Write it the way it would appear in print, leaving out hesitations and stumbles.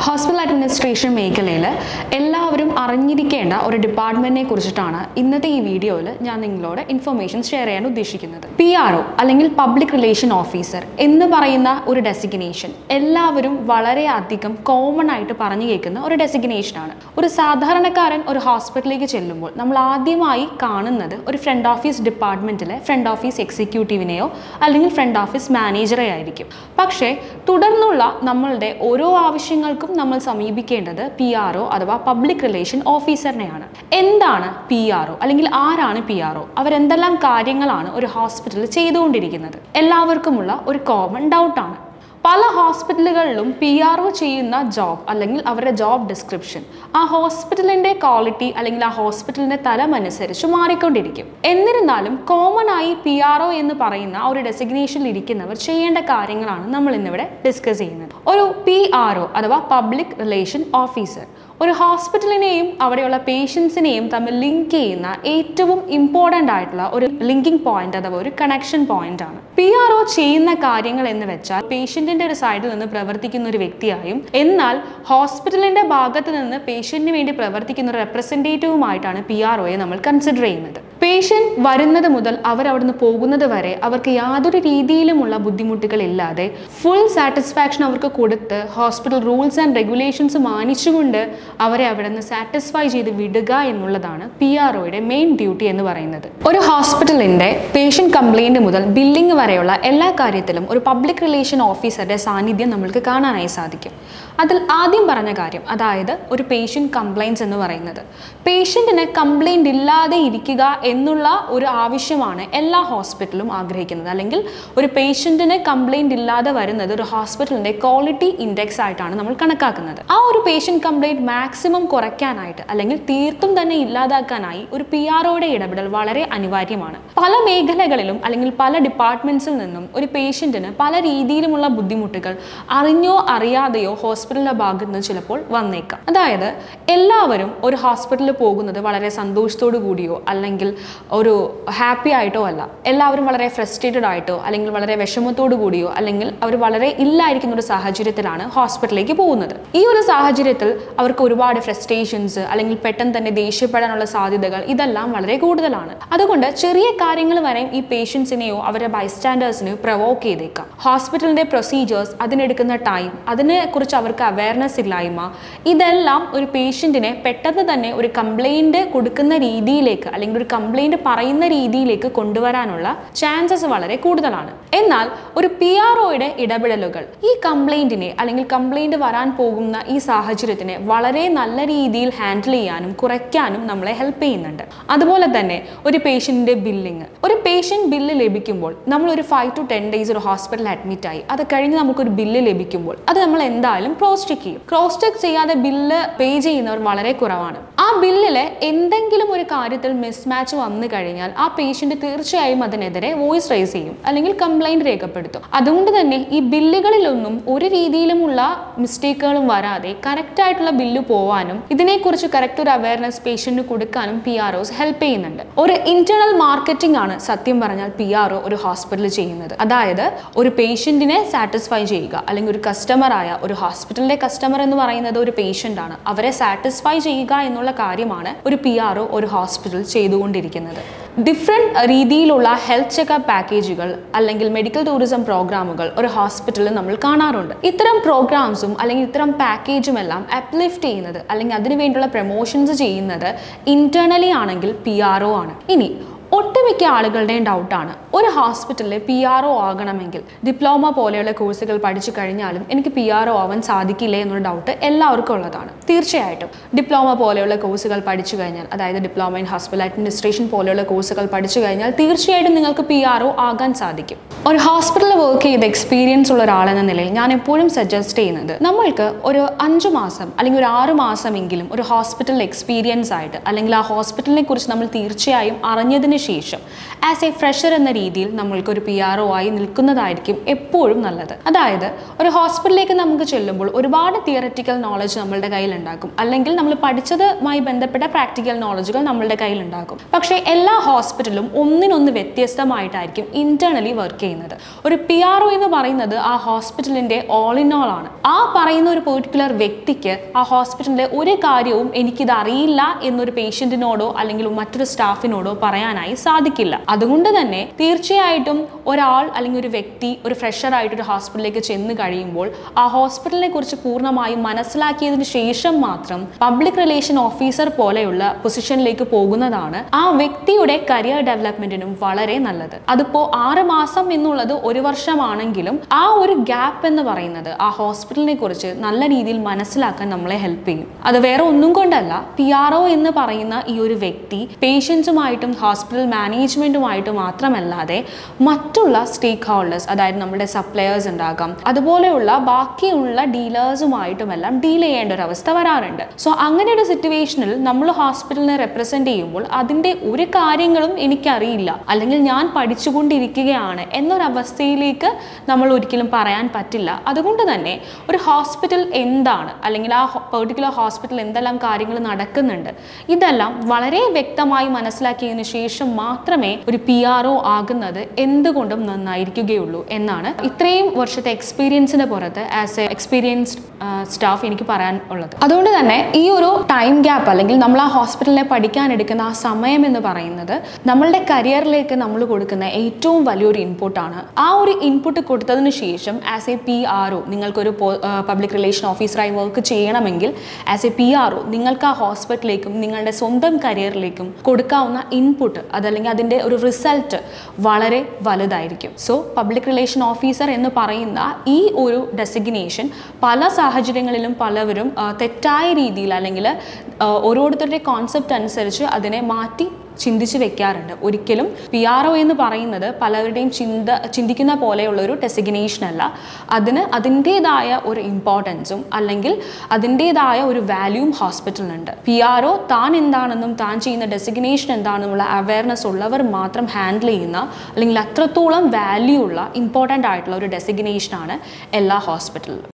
Hospital administration മേഖലയിൽ എല്ലാവരും അറിഞ്ഞിരിക്കേണ്ട ഒരു ഡിപ്പാർട്ട്മെന്റിനെ കുറിച്ചിട്ടാണ് ഇന്നത്തെ ഈ വീഡിയോയിൽ ഞാൻ നിങ്ങളോട് ഇൻഫർമേഷൻ ഷെയർ ചെയ്യാൻ ഉദ്ദേശിക്കുന്നത്. PRO അല്ലെങ്കിൽ പബ്ലിക് റിലേഷൻ ഓഫീസർ എന്ന് പറയുന്ന ഒരു ഡെസിഗ്നേഷൻ എല്ലാവരും വളരെ അധികം കോമൺ ആയിട്ട് പറഞ്ഞു കേൾക്കുന്ന ഒരു ഡെസിഗ്നേഷൻ ആണ്. ഒരു സാധാരണക്കാരൻ ഒരു ഹോസ്പിറ്റലിലേക്ക് ചെല്ലുമ്പോൾ നമ്മൾ ആദ്യമായി കാണുന്നത് ഒരു ഫ്രണ്ട് ഓഫീസ് ഡിപ്പാർട്ട്മെന്റിലെ ഫ്രണ്ട് ഓഫീസ് എക്സിക്യൂട്ടീവിനെയോ അല്ലെങ്കിൽ ഫ്രണ്ട് ഓഫീസ് മാനേജറെ ആയിരിക്കും. പക്ഷേ തുടർന്നുള്ള നമ്മളുടെ ഓരോ ആവശ്യങ്ങൾക്കും നമ്മൾ സമീപിക്കേണ്ടത് PRO അഥവാ പബ്ലിക് റിലേഷൻ ഓഫീസറിനെയാണ്. എന്താണ് PRO അല്ലെങ്കിൽ ആരാണ് PRO? അവരെന്തെല്ലാം കാര്യങ്ങളാണ് ഒരു ഹോസ്പിറ്റലിൽ ചെയ്തുകൊണ്ടിരിക്കുന്നത്? എല്ലാവർക്കുമുള്ള ഒരു കോമൺ ഡൗട്ടാണ്. പല ഹോസ്പിറ്റലുകളിലും PRO ചെയ്യുന്ന ജോബ് അല്ലെങ്കിൽ അവരുടെ ജോബ് ഡിസ്ക്രിപ്ഷൻ ആ ഹോസ്പിറ്റലിൻ്റെ ക്വാളിറ്റി അല്ലെങ്കിൽ ആ ഹോസ്പിറ്റലിൻ്റെ തലമനുസരിച്ച് മാറിക്കൊണ്ടിരിക്കും. എന്നിരുന്നാലും കോമൺ ആയി PRO എന്ന് പറയുന്ന ഒരു ഡെസിഗ്നേഷനിൽ ഇരിക്കുന്നവർ ചെയ്യേണ്ട കാര്യങ്ങളാണ് നമ്മൾ ഇന്നിവിടെ ഡിസ്കസ് ചെയ്യുന്നത്. ഒരു PRO അഥവാ പബ്ലിക് റിലേഷൻ ഓഫീസർ ഒരു ഹോസ്പിറ്റലിനെയും അവിടെയുള്ള പേഷ്യൻസിനെയും തമ്മിൽ ലിങ്ക് ചെയ്യുന്ന ഏറ്റവും ഇമ്പോർട്ടൻ്റ് ആയിട്ടുള്ള ഒരു ലിങ്കിങ് പോയിന്റ് അഥവാ ഒരു കണക്ഷൻ പോയിന്റ് ആണ്. PRO ചെയ്യുന്ന കാര്യങ്ങൾ എന്ന് വെച്ചാൽ പേഷ്യന്റിന്റെ ഒരു സൈഡിൽ നിന്ന് പ്രവർത്തിക്കുന്ന ഒരു വ്യക്തിയായും എന്നാൽ ഹോസ്പിറ്റലിന്റെ ഭാഗത്ത് നിന്ന് പേഷ്യന്റിന് വേണ്ടി പ്രവർത്തിക്കുന്ന ഒരു റെപ്രസെന്റേറ്റീവുമായിട്ടാണ് PROയെ നമ്മൾ കൺസിഡർ ചെയ്യുന്നത്. പേഷ്യന്റ് വരുന്നത് മുതൽ അവരവിടുന്ന് പോകുന്നത് വരെ അവർക്ക് യാതൊരു രീതിയിലുമുള്ള ബുദ്ധിമുട്ടുകൾ ഇല്ലാതെ ഫുൾ സാറ്റിസ്ഫാക്ഷൻ അവർക്ക് കൊടുത്ത് ഹോസ്പിറ്റൽ റൂൾസ് ആൻഡ് റെഗുലേഷൻസ് മാനിച്ചുകൊണ്ട് അവരെ അവിടെ നിന്ന് സാറ്റിസ്ഫൈ ചെയ്ത് വിടുക എന്നുള്ളതാണ് PROയുടെ മെയിൻ ഡ്യൂട്ടി എന്ന് പറയുന്നത്. ഒരു ഹോസ്പിറ്റലിന്റെ പേഷ്യന്റ് കംപ്ലൈന്റ് മുതൽ ബില്ലിംഗ് വരെയുള്ള എല്ലാ കാര്യത്തിലും ഒരു പബ്ലിക് റിലേഷൻ ഓഫീസറുടെ സാന്നിധ്യം നമ്മൾക്ക് കാണാനായി സാധിക്കും. അതിൽ ആദ്യം പറഞ്ഞ കാര്യം, അതായത് ഒരു പേഷ്യന്റ് കംപ്ലൈൻറ്റ്സ് എന്ന് പറയുന്നത് പേഷ്യന്റിന് കംപ്ലൈന്റ് ഇല്ലാതെ ഇരിക്കുക എന്നുള്ള ഒരു ആവശ്യമാണ് എല്ലാ ഹോസ്പിറ്റലും ആഗ്രഹിക്കുന്നത്. അല്ലെങ്കിൽ ഒരു പേഷ്യന്റിന് കംപ്ലൈന്റ് ഇല്ലാതെ വരുന്നത് ഒരു ഹോസ്പിറ്റലിന്റെ ക്വാളിറ്റി ഇൻഡെക്സ് ആയിട്ടാണ് നമ്മൾ കണക്കാക്കുന്നത്. ആ ഒരു പേഷ്യന്റ് കംപ്ലൈന്റ് മാക്സിമം കുറയ്ക്കാനായിട്ട് അല്ലെങ്കിൽ തീർത്തും തന്നെ ഇല്ലാതാക്കാനായി ഒരു PROയുടെ ഇടപെടൽ വളരെ അനിവാര്യമാണ്. പല മേഖലകളിലും അല്ലെങ്കിൽ പല ഡിപ്പാർട്ട്മെന്റ്സിൽ നിന്നും ഒരു പേഷ്യന്റിന് പല രീതിയിലുമുള്ള ബുദ്ധിമുട്ടുകൾ അറിഞ്ഞോ അറിയാതെയോ ഹോസ്പിറ്റലിന്റെ ഭാഗത്ത് നിന്ന് ചിലപ്പോൾ വന്നേക്കാം. അതായത് എല്ലാവരും ഒരു ഹോസ്പിറ്റലിൽ പോകുന്നത് വളരെ സന്തോഷത്തോടു കൂടിയോ അല്ലെങ്കിൽ ഒരു ഹാപ്പി ആയിട്ടോ അല്ല. എല്ലാവരും വളരെ ഫ്രസ്ട്രേറ്റഡ് ആയിട്ടോ അല്ലെങ്കിൽ വളരെ വിഷമത്തോടു കൂടിയോ അല്ലെങ്കിൽ അവർ വളരെ ഇല്ലായിരിക്കുന്ന ഒരു സാഹചര്യത്തിലാണ് ഹോസ്പിറ്റലിലേക്ക് പോകുന്നത്. ഈ ഒരു സാഹചര്യത്തിൽ അവർക്ക് ഒരുപാട് ഫ്രസ്ട്രേഷൻസ് അല്ലെങ്കിൽ പെട്ടെന്ന് തന്നെ ദേഷ്യപ്പെടാനുള്ള സാധ്യതകൾ ഇതെല്ലാം വളരെ കൂടുതലാണ്. അതുകൊണ്ട് ചെറിയ കാര്യങ്ങൾ വരെ ഈ പേഷ്യൻസിനെയോ അവരുടെ ബൈസ്റ്റാൻഡേഴ്സിനെയോ പ്രൊവോക്ക് ചെയ്തേക്കാം. ഹോസ്പിറ്റലിന്റെ പ്രൊസീജിയേഴ്സ്, അതിനെടുക്കുന്ന ടൈം, അതിനെക്കുറിച്ച് അവർക്ക് അവയർനെസ് ഇല്ലായ്മ, ഇതെല്ലാം ഒരു പേഷ്യന്റിനെ പെട്ടെന്ന് തന്നെ ഒരു കംപ്ലൈന്റ് കൊടുക്കുന്ന രീതിയിലേക്ക് അല്ലെങ്കിൽ ഒരു കംപ്ലൈന്റ് പറയുന്ന രീതിയിലേക്ക് കൊണ്ടുവരാനുള്ള ചാൻസസ് വളരെ കൂടുതലാണ്. എന്നാൽ ഒരു PROയുടെ ഇടപെടലുകൾ ഈ കംപ്ലൈന്റിനെ അല്ലെങ്കിൽ കംപ്ലൈന്റ് വരാൻ പോകുന്ന ഈ സാഹചര്യത്തിനെ വളരെ നല്ല രീതിയിൽ ഹാൻഡിൽ ചെയ്യാനും കുറയ്ക്കാനും നമ്മളെ ഹെൽപ്പ് ചെയ്യുന്നുണ്ട്. അതുപോലെ തന്നെ ഒരു പേഷ്യന്റിന്റെ ബില്ലിങ്, ഒരു പേഷ്യന്റ് ബില്ല് ലഭിക്കുമ്പോൾ നമ്മൾ ഒരു 5 to 10 days ഒരു ഹോസ്പിറ്റലിൽ അഡ്മിറ്റ് ആയി അത് കഴിഞ്ഞ് നമുക്കൊരു ബില്ല് ലഭിക്കുമ്പോൾ അത് നമ്മൾ എന്തായാലും ക്രോസ് ചെക്ക് ചെയ്യും. ക്രോസ് ചെക്ക് ചെയ്യാതെ ബില്ല് പേ ചെയ്യുന്നവർ വളരെ കുറവാണ്. ആ ബില്ലിലെ എന്തെങ്കിലും ഒരു കാര്യത്തിൽ മിസ്മാച്ച് വന്നു കഴിഞ്ഞാൽ ആ പേഷ്യന്റ് തീർച്ചയായും അതിനെതിരെ വോയിസ് റൈസ് ചെയ്യും അല്ലെങ്കിൽ കംപ്ലൈന്റ് രേഖപ്പെടുത്തും. അതുകൊണ്ട് തന്നെ ഈ ബില്ലുകളിലൊന്നും ഒരു രീതിയിലുമുള്ള മിസ്റ്റേക്കുകളും വരാതെ കറക്റ്റ് ആയിട്ടുള്ള ബില്ല് പോവാനും ഇതിനെക്കുറിച്ച് കറക്റ്റ് ഒരു അവയർനെസ് പേഷ്യന്റിന് കൊടുക്കാനും PROs ഹെൽപ്പ് ചെയ്യുന്നുണ്ട്. ഒരു ഇന്റേണൽ മാർക്കറ്റിംഗ് ആണ് സത്യം പറഞ്ഞാൽ PRO ഒരു ഹോസ്പിറ്റലിൽ ചെയ്യുന്നത്. അതായത് ഒരു പേഷ്യന്റിനെ സാറ്റിസ്ഫൈ ചെയ്യുക അല്ലെങ്കിൽ ഒരു കസ്റ്റമറായ ഒരു ഹോസ്പിറ്റലിന്റെ കസ്റ്റമർ എന്ന് പറയുന്നത് ഒരു പേഷ്യന്റ് ആണ്. അവരെ സാറ്റിസ്ഫൈ ചെയ്യുക എന്നുള്ള കാര്യമാണ് ഒരു PRO ഒരു ഹോസ്പിറ്റൽ ചെയ്തുകൊണ്ടിരിക്കുന്നത്. ഡിഫറെൻറ്റ് രീതിയിലുള്ള ഹെൽത്ത് ചെക്കപ്പ് പാക്കേജുകൾ അല്ലെങ്കിൽ മെഡിക്കൽ ടൂറിസം പ്രോഗ്രാമുകൾ ഒരു ഹോസ്പിറ്റലിൽ നമ്മൾ കാണാറുണ്ട്. ഇത്തരം പ്രോഗ്രാംസും അല്ലെങ്കിൽ ഇത്തരം പാക്കേജും എല്ലാം അപ്ലിഫ്റ്റ് ചെയ്യുന്നത് അല്ലെങ്കിൽ അതിനു വേണ്ടിയുള്ള പ്രൊമോഷൻസ് ചെയ്യുന്നത് ഇന്റേണലി ആണെങ്കിൽ PRO ആണ്. ഇനി ഒട്ടുമിക്ക ആളുകളുടെയും ഡൗട്ടാണ്, ഒരു ഹോസ്പിറ്റലിൽ PRO ആകണമെങ്കിൽ ഡിപ്ലോമ പോലെയുള്ള കോഴ്സുകൾ പഠിച്ചു കഴിഞ്ഞാലും എനിക്ക് PRO ആവാൻ സാധിക്കില്ലേ എന്നൊരു ഡൗട്ട് എല്ലാവർക്കും ഉള്ളതാണ്. തീർച്ചയായിട്ടും ഡിപ്ലോമ പോലെയുള്ള കോഴ്സുകൾ പഠിച്ചു കഴിഞ്ഞാൽ, അതായത് ഡിപ്ലോമ ഇൻ ഹോസ്പിറ്റൽ അഡ്മിനിസ്ട്രേഷൻ പോലെയുള്ള കോഴ്സുകൾ പഠിച്ചു കഴിഞ്ഞാൽ തീർച്ചയായിട്ടും നിങ്ങൾക്ക് PRO ആകാൻ സാധിക്കും. ഒരു ഹോസ്പിറ്റലിൽ വർക്ക് ചെയ്ത് എക്സ്പീരിയൻസ് ഉള്ള ഒരാളെന്ന നിലയിൽ ഞാൻ എപ്പോഴും സജസ്റ്റ് ചെയ്യുന്നത് നമ്മൾക്ക് ഒരു 5 മാസം അല്ലെങ്കിൽ ഒരു 6 മാസമെങ്കിലും ഒരു ഹോസ്പിറ്റൽ എക്സ്പീരിയൻസ് ആയിട്ട് അല്ലെങ്കിൽ ആ ഹോസ്പിറ്റലിനെ കുറിച്ച് നമ്മൾ തീർച്ചയായും അറിഞ്ഞതിന് പഠിച്ചതിന് ശേഷം ആസ് എ ഫ്രഷർ എന്ന രീതിയിൽ നമ്മൾക്കൊരു PRO ആയി നിൽക്കുന്നതായിരിക്കും എപ്പോഴും നല്ലത്. അതായത് ഒരു ഹോസ്പിറ്റലിലേക്ക് നമുക്ക് ചെല്ലുമ്പോൾ ഒരുപാട് തിയററ്റിക്കൽ നോളജ് നമ്മളുടെ കയ്യിലുണ്ടാകും, അല്ലെങ്കിൽ നമ്മൾ പഠിച്ചതുമായി ബന്ധപ്പെട്ട പ്രാക്ടിക്കൽ നോളജുകൾ നമ്മളുടെ കയ്യിലുണ്ടാകും. പക്ഷേ എല്ലാ ഹോസ്പിറ്റലും ഒന്നിനൊന്ന് വ്യത്യസ്തമായിട്ടായിരിക്കും ഇന്റേണലി വർക്ക് ചെയ്യുന്നത്. ഒരു PRO എന്ന് പറയുന്നത് ആ ഹോസ്പിറ്റലിന്റെ ഓൾ ഇൻ ഓൾ ആണ്. ആ പറയുന്ന ഒരു പെർട്ടിക്കുലർ വ്യക്തിക്ക് ആ ഹോസ്പിറ്റലിന്റെ ഒരു കാര്യവും എനിക്കിത് അറിയില്ല എന്നൊരു പേഷ്യന്റിനോടോ അല്ലെങ്കിൽ മറ്റൊരു സ്റ്റാഫിനോടോ പറയാനായി സാധിക്കില്ല. അതുകൊണ്ട് തന്നെ തീർച്ചയായിട്ടും ഒരാൾ അല്ലെങ്കിൽ ഒരു വ്യക്തി ഒരു ഫ്രഷർ ആയിട്ട് ഒരു ഹോസ്പിറ്റലിലേക്ക് ചെന്ന് കഴിയുമ്പോൾ ആ ഹോസ്പിറ്റലിനെ കുറിച്ച് പൂർണ്ണമായും മനസ്സിലാക്കിയതിനു ശേഷം മാത്രം പബ്ലിക് റിലേഷൻ ഓഫീസർ പോലെയുള്ള പൊസിഷനിലേക്ക് പോകുന്നതാണ് ആ വ്യക്തിയുടെ കരിയർ ഡെവലപ്മെന്റിനും വളരെ നല്ലത്. അതിപ്പോ 6 മാസം എന്നുള്ളത് 1 വർഷമാണെങ്കിലും ആ ഒരു ഗ്യാപ്പ് എന്ന് പറയുന്നത് ആ ഹോസ്പിറ്റലിനെ കുറിച്ച് നല്ല രീതിയിൽ മനസ്സിലാക്കാൻ നമ്മളെ ഹെൽപ്പ് ചെയ്യും. അത് വേറെ ഒന്നും കൊണ്ടല്ല, PRO എന്ന് പറയുന്ന ഈ ഒരു വ്യക്തി പേഷ്യൻസുമായിട്ടും ഹോസ്പിറ്റൽ മാനേജ്മെന്റുമായിട്ട് മാത്രമല്ലാതെ മറ്റുള്ള സ്റ്റേക്ക് ഹോൾഡേഴ്സ്, അതായത് നമ്മുടെ സപ്ലയേഴ്സ് ഉണ്ടാകാം, അതുപോലെയുള്ള ബാക്കിയുള്ള ഡീലേഴ്സുമായിട്ടുമെല്ലാം ഡീൽ ചെയ്യേണ്ട ഒരു അവസ്ഥ വരാറുണ്ട്. സോ അങ്ങനെ ഒരു സിറ്റുവേഷനിൽ നമ്മൾ ഹോസ്പിറ്റലിനെ റെപ്രസെന്റ് ചെയ്യുമ്പോൾ അതിന്റെ ഒരു കാര്യങ്ങളും എനിക്കറിയില്ല അല്ലെങ്കിൽ ഞാൻ പഠിച്ചുകൊണ്ടിരിക്കുകയാണ് എന്നൊരവസ്ഥയിലേക്ക് നമ്മൾ ഒരിക്കലും പറയാൻ പറ്റില്ല. അതുകൊണ്ട് തന്നെ ഒരു ഹോസ്പിറ്റൽ എന്താണ്, അല്ലെങ്കിൽ ആ പെർട്ടിക്കുലർ ഹോസ്പിറ്റൽ എന്തെല്ലാം കാര്യങ്ങൾ നടക്കുന്നുണ്ട്, ഇതെല്ലാം വളരെ വ്യക്തമായി മനസ്സിലാക്കിയതിനു ശേഷം മാത്രമേ ഒരു PRO ആകുന്നത് എന്തുകൊണ്ടും നന്നായിരിക്കുകയുള്ളൂ എന്നാണ് ഇത്രയും വർഷത്തെ എക്സ്പീരിയൻസിന്റെ പുറത്ത് ആസ് എ എക്സ്പീരിയൻസ്ഡ് സ്റ്റാഫ് എനിക്ക് പറയാൻ ഉള്ളത്. അതുകൊണ്ട് തന്നെ ഈ ഒരു ടൈം ഗ്യാപ്പ് അല്ലെങ്കിൽ നമ്മൾ ആ ഹോസ്പിറ്റലിനെ പഠിക്കാൻ എടുക്കുന്ന ആ സമയം എന്ന് പറയുന്നത് നമ്മളുടെ കരിയറിലേക്ക് നമ്മൾ കൊടുക്കുന്ന ഏറ്റവും വലിയൊരു ഇൻപുട്ടാണ്. ആ ഒരു ഇൻപുട്ട് കൊടുത്തതിന് ശേഷം ആസ് എ PRO നിങ്ങൾക്കൊരു പബ്ലിക് റിലേഷൻ ഓഫീസറായി വർക്ക് ചെയ്യണമെങ്കിൽ ആസ് എ PRO നിങ്ങൾക്ക് ആ ഹോസ്പിറ്റലിലേക്കും നിങ്ങളുടെ സ്വന്തം കരിയറിലേക്കും കൊടുക്കാവുന്ന ഇൻപുട്ട് അതല്ലെങ്കിൽ അതിൻ്റെ ഒരു റിസൾട്ട് വളരെ വലുതായിരിക്കും. സോ പബ്ലിക് റിലേഷൻ ഓഫീസർ എന്ന് പറയുന്ന ഈ ഒരു ഡെസിഗ്നേഷൻ പല സാഹചര്യങ്ങളിലും പലവരും തെറ്റായ രീതിയിൽ അല്ലെങ്കിൽ ഓരോരുത്തരുടെ കോൺസെപ്റ്റ് അനുസരിച്ച് അതിനെ മാറ്റി ചിന്തിച്ച് വെക്കാറുണ്ട്. ഒരിക്കലും PRO എന്ന് പറയുന്നത് പലരുടെയും ചിന്തിക്കുന്ന പോലെയുള്ള ഒരു ഡെസിഗ്നേഷൻ അല്ല. അതിന് അതിൻ്റെതായ ഒരു ഇമ്പോർട്ടൻസും അല്ലെങ്കിൽ അതിൻ്റെതായ ഒരു വാല്യൂം ഹോസ്പിറ്റലിനുണ്ട്. PRO താൻ എന്താണെന്നും താൻ ചെയ്യുന്ന ഡെസിഗ്നേഷൻ എന്താണെന്നുള്ള അവയർനെസ് ഉള്ളവർ മാത്രം ഹാൻഡിൽ ചെയ്യുന്ന അല്ലെങ്കിൽ അത്രത്തോളം വാല്യൂ ഉള്ള ഇമ്പോർട്ടൻ്റ് ആയിട്ടുള്ള ഒരു ഡെസിഗ്നേഷനാണ് എല്ലാ ഹോസ്പിറ്റലിലും.